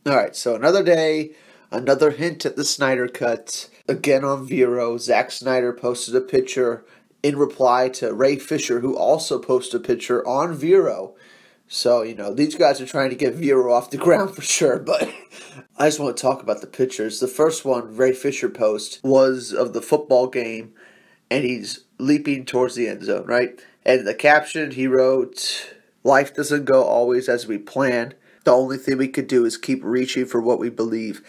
Alright, so another day, another hint at the Snyder Cut. Again on Vero, Zack Snyder posted a picture in reply to Ray Fisher, who also posted a picture on Vero. So, these guys are trying to get Vero off the ground for sure, but I just want to talk about the pictures. The first one Ray Fisher posted was of the football game, and he's leaping towards the end zone, right? And in the caption, he wrote, "Life doesn't go always as we plan. The only thing we could do is keep reaching for what we believe."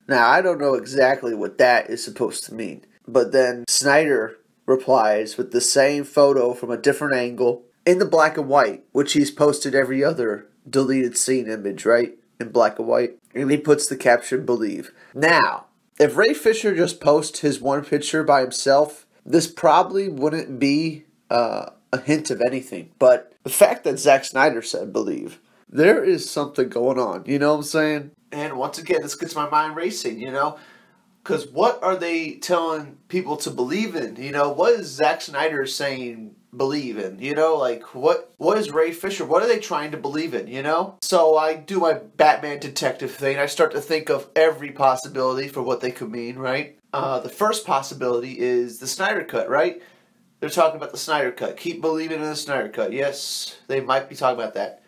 Now, I don't know exactly what that is supposed to mean. But then Snyder replies with the same photo from a different angle in the black and white, which he's posted every other deleted scene image, right? In black and white. And he puts the caption, "Believe." Now, if Ray Fisher just posts his one picture by himself, this probably wouldn't be a hint of anything. But the fact that Zack Snyder said "believe," there is something going on, you know what I'm saying? And once again, this gets my mind racing, Because what are they telling people to believe in? What is Zack Snyder saying believe in? What is Ray Fisher? What are they trying to believe in, So I do my Batman detective thing. I start to think of every possibility for what they could mean, right? The first possibility is the Snyder Cut, right? They're talking about the Snyder Cut. Keep believing in the Snyder Cut. Yes, they might be talking about that.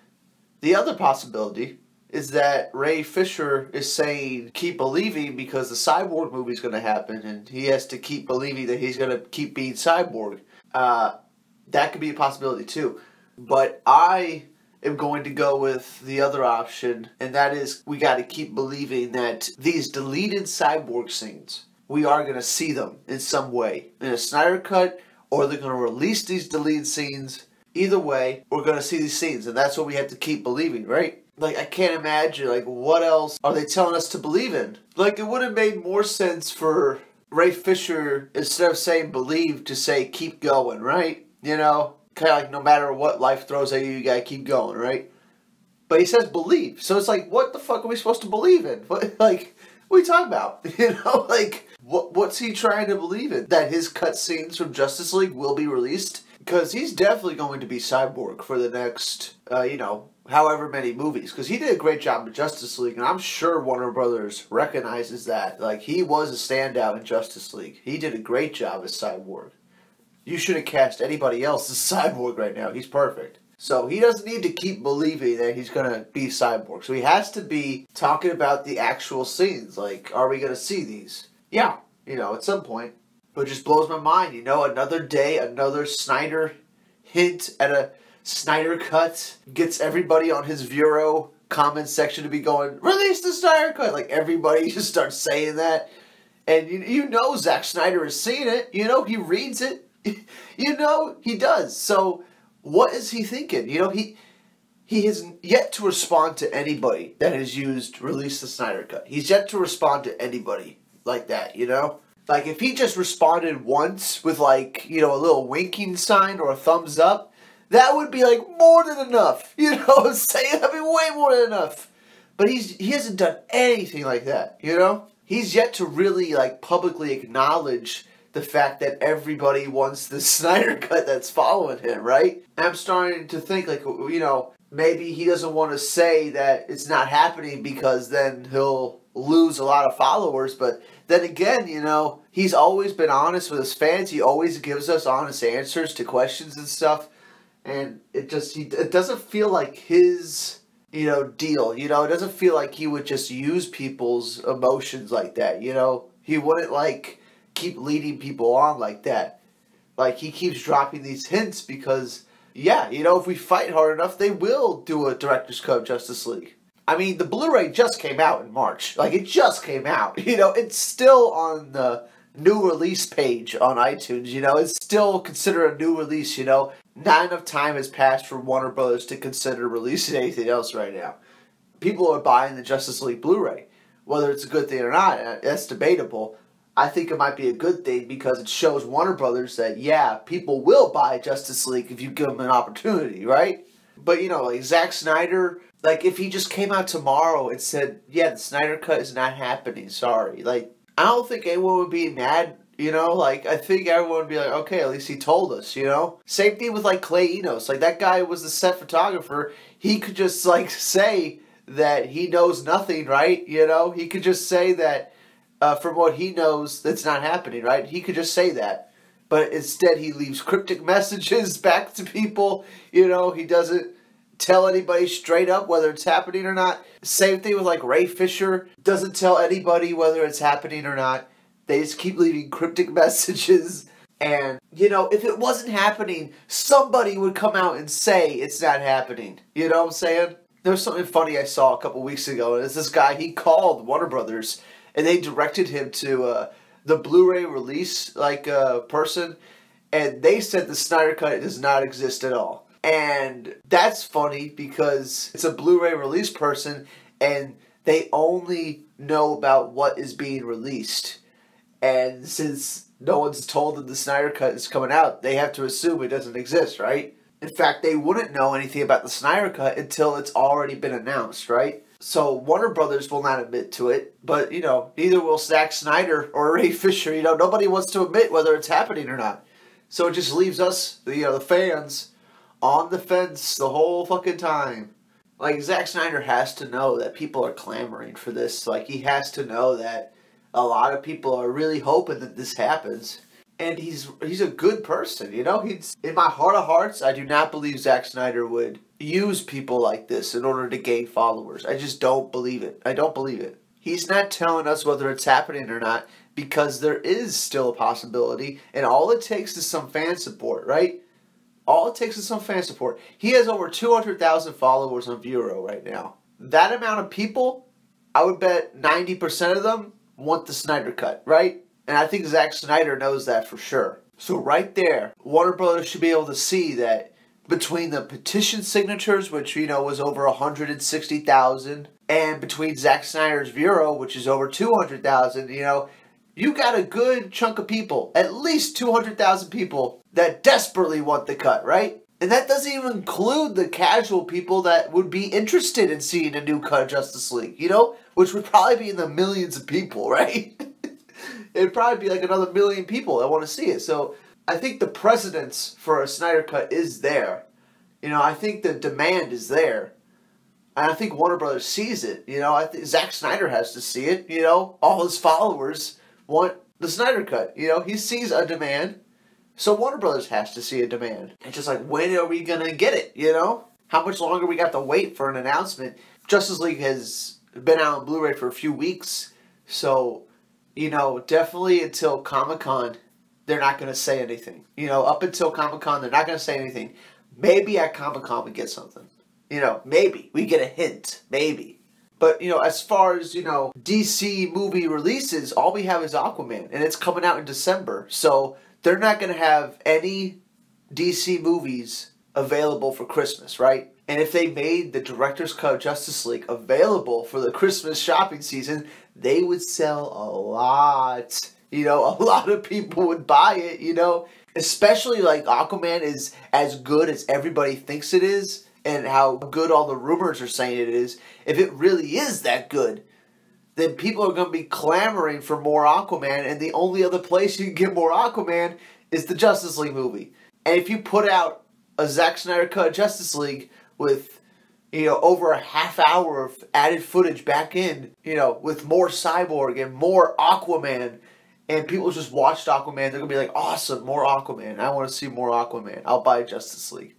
The other possibility is that Ray Fisher is saying keep believing because the Cyborg movie is going to happen and he has to keep believing that he's going to keep being Cyborg. That could be a possibility too. But I am going to go with the other option, and that is we got to keep believing that these deleted Cyborg scenes, we are going to see them in some way. In a Snyder Cut, or they're going to release these deleted scenes. Either way, we're going to see these scenes, and that's what we have to keep believing, right? I can't imagine, what else are they telling us to believe in? It would have made more sense for Ray Fisher, instead of saying believe, to say keep going, right? Kind of no matter what life throws at you, you gotta keep going, right? But he says believe, so it's what the fuck are we supposed to believe in? What are you talking about? What's he trying to believe in? That his cutscenes from Justice League will be released? Because he's definitely going to be Cyborg for the next, however many movies. Because he did a great job in Justice League, and I'm sure Warner Brothers recognizes that. He was a standout in Justice League. He did a great job as Cyborg. You shouldn't cast anybody else as Cyborg right now. He's perfect. So he doesn't need to keep believing that he's going to be Cyborg. So he has to be talking about the actual scenes. Are we going to see these? Yeah, at some point. But it just blows my mind, another day, another Snyder hint at a Snyder Cut gets everybody on his Vero comment section to be going, "Release the Snyder Cut!" Everybody just starts saying that. And Zack Snyder has seen it. He reads it. He does. So what is he thinking? He has yet to respond to anybody that has used "Release the Snyder Cut." He's yet to respond to anybody like that, if he just responded once with, a little winking sign or a thumbs up, that would be, more than enough. You know what I'm saying? That'd be way more than enough. But he hasn't done anything like that, He's yet to really, publicly acknowledge the fact that everybody wants the Snyder Cut that's following him, right? And I'm starting to think, maybe he doesn't want to say that it's not happening because then he'll lose a lot of followers. But then again, he's always been honest with his fans. He always gives us honest answers to questions and stuff. And it doesn't feel like his, deal. It doesn't feel like he would just use people's emotions like that, He wouldn't, keep leading people on like that. He keeps dropping these hints because, yeah, if we fight hard enough, they will do a director's cut of Justice League. I mean, the Blu-ray just came out in March. It just came out. It's still on the new release page on iTunes, It's still considered a new release, Not enough time has passed for Warner Brothers to consider releasing anything else right now. People are buying the Justice League Blu-ray. Whether it's a good thing or not, that's debatable. I think it might be a good thing because it shows Warner Brothers that, yeah, people will buy Justice League if you give them an opportunity, right? But, Zack Snyder, if he just came out tomorrow and said, yeah, the Snyder Cut is not happening, sorry. I don't think anyone would be mad, I think everyone would be like, okay, at least he told us, Same thing with, Clay Enos. That guy was the set photographer. He could just, say that he knows nothing, right? You know, he could just say that from what he knows, that's not happening, right? He could just say that. But instead, he leaves cryptic messages back to people. You know, he doesn't tell anybody straight up whether it's happening or not. Same thing with like Ray Fisher. Doesn't tell anybody whether it's happening or not. They just keep leaving cryptic messages. And, you know, if it wasn't happening, somebody would come out and say it's not happening. You know what I'm saying? There was something funny I saw a couple weeks ago. And it's this guy, he called Warner Brothers. And they directed him to the Blu-ray release person. And they said the Snyder Cut does not exist at all. And that's funny because it's a Blu-ray release person. And they only know about what is being released. And since no one's told them the Snyder Cut is coming out, they have to assume it doesn't exist, right? In fact, they wouldn't know anything about the Snyder Cut until it's already been announced, right? So Warner Brothers will not admit to it, but, you know, neither will Zack Snyder or Ray Fisher. You know, nobody wants to admit whether it's happening or not. So it just leaves us, the fans, on the fence the whole fucking time. Like, Zack Snyder has to know that people are clamoring for this. Like, he has to know that a lot of people are really hoping that this happens. And he's a good person, you know? In my heart of hearts, I do not believe Zack Snyder would use people like this in order to gain followers. I just don't believe it. I don't believe it. He's not telling us whether it's happening or not because there is still a possibility, and all it takes is some fan support, right? All it takes is some fan support. He has over 200,000 followers on Vero right now. That amount of people, I would bet 90% of them want the Snyder Cut, right? And I think Zack Snyder knows that for sure. So right there, Warner Brothers should be able to see that between the petition signatures, which, you know, was over 160,000, and between Zack Snyder's Vero, which is over 200,000, you know, you got a good chunk of people, at least 200,000 people, that desperately want the cut, right? And that doesn't even include the casual people that would be interested in seeing a new cut of Justice League, you know? Which would probably be in the millions of people, right? It'd probably be like another million people that want to see it. So I think the precedence for a Snyder Cut is there. You know, I think the demand is there. And I think Warner Brothers sees it. You know, I think Zack Snyder has to see it. You know, all his followers want the Snyder Cut. You know, he sees a demand. So Warner Brothers has to see a demand. It's just like, when are we going to get it, you know? How much longer we got to wait for an announcement? Justice League has been out on Blu-ray for a few weeks. So, you know, definitely until Comic-Con, they're not going to say anything. You know, up until Comic-Con, they're not going to say anything. Maybe at Comic-Con we get something. You know, maybe. We get a hint. Maybe. But, you know, as far as, you know, DC movie releases, all we have is Aquaman. And it's coming out in December. So they're not going to have any DC movies available for Christmas, right? And if they made the Director's Cut of Justice League available for the Christmas shopping season, they would sell a lot. You know, a lot of people would buy it, you know. Especially like Aquaman is as good as everybody thinks it is, and how good all the rumors are saying it is. If it really is that good, then people are going to be clamoring for more Aquaman, and the only other place you can get more Aquaman is the Justice League movie. And if you put out a Zack Snyder Cut of Justice League with, you know, over a half hour of added footage back in, you know, with more Cyborg and more Aquaman, and people just watched Aquaman, they're going to be like, awesome, more Aquaman. I want to see more Aquaman. I'll buy Justice League.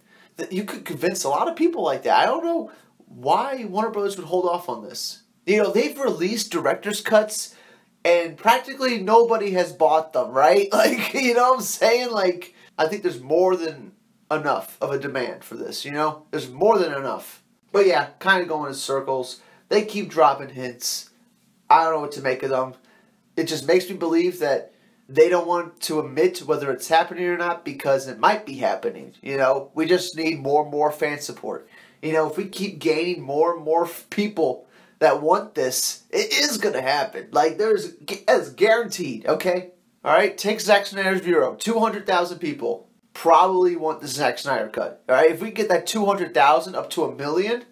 You could convince a lot of people like that. I don't know why Warner Bros. Would hold off on this. You know, they've released director's cuts, and practically nobody has bought them, right? Like, you know what I'm saying? Like, I think there's more than enough of a demand for this, you know? There's more than enough. But yeah, kind of going in circles. They keep dropping hints. I don't know what to make of them. It just makes me believe that they don't want to admit whether it's happening or not because it might be happening, you know? We just need more and more fan support. You know, if we keep gaining more and more people that want this, it is going to happen. Like, it's guaranteed, okay? All right? Take Zack Snyder's Vero. 200,000 people probably want the Zack Snyder Cut. All right? If we get that 200,000 up to 1 million,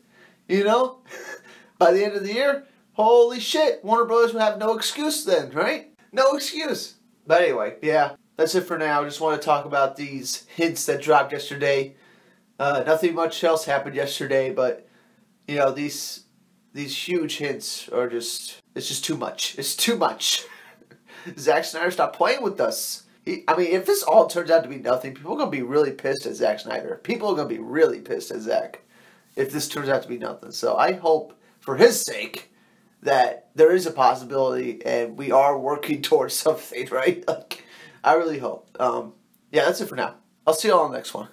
you know, by the end of the year, holy shit, Warner Brothers would have no excuse then, right? No excuse. But anyway, yeah, that's it for now. I just want to talk about these hints that dropped yesterday. Nothing much else happened yesterday, but, you know, these these huge hints are just, it's just too much. It's too much. Zack Snyder, stop playing with us. I mean, if this all turns out to be nothing, people are going to be really pissed at Zack Snyder. People are going to be really pissed at Zack if this turns out to be nothing. So I hope, for his sake, that there is a possibility and we are working towards something, right? Like, I really hope. Yeah, that's it for now. I'll see you all on the next one.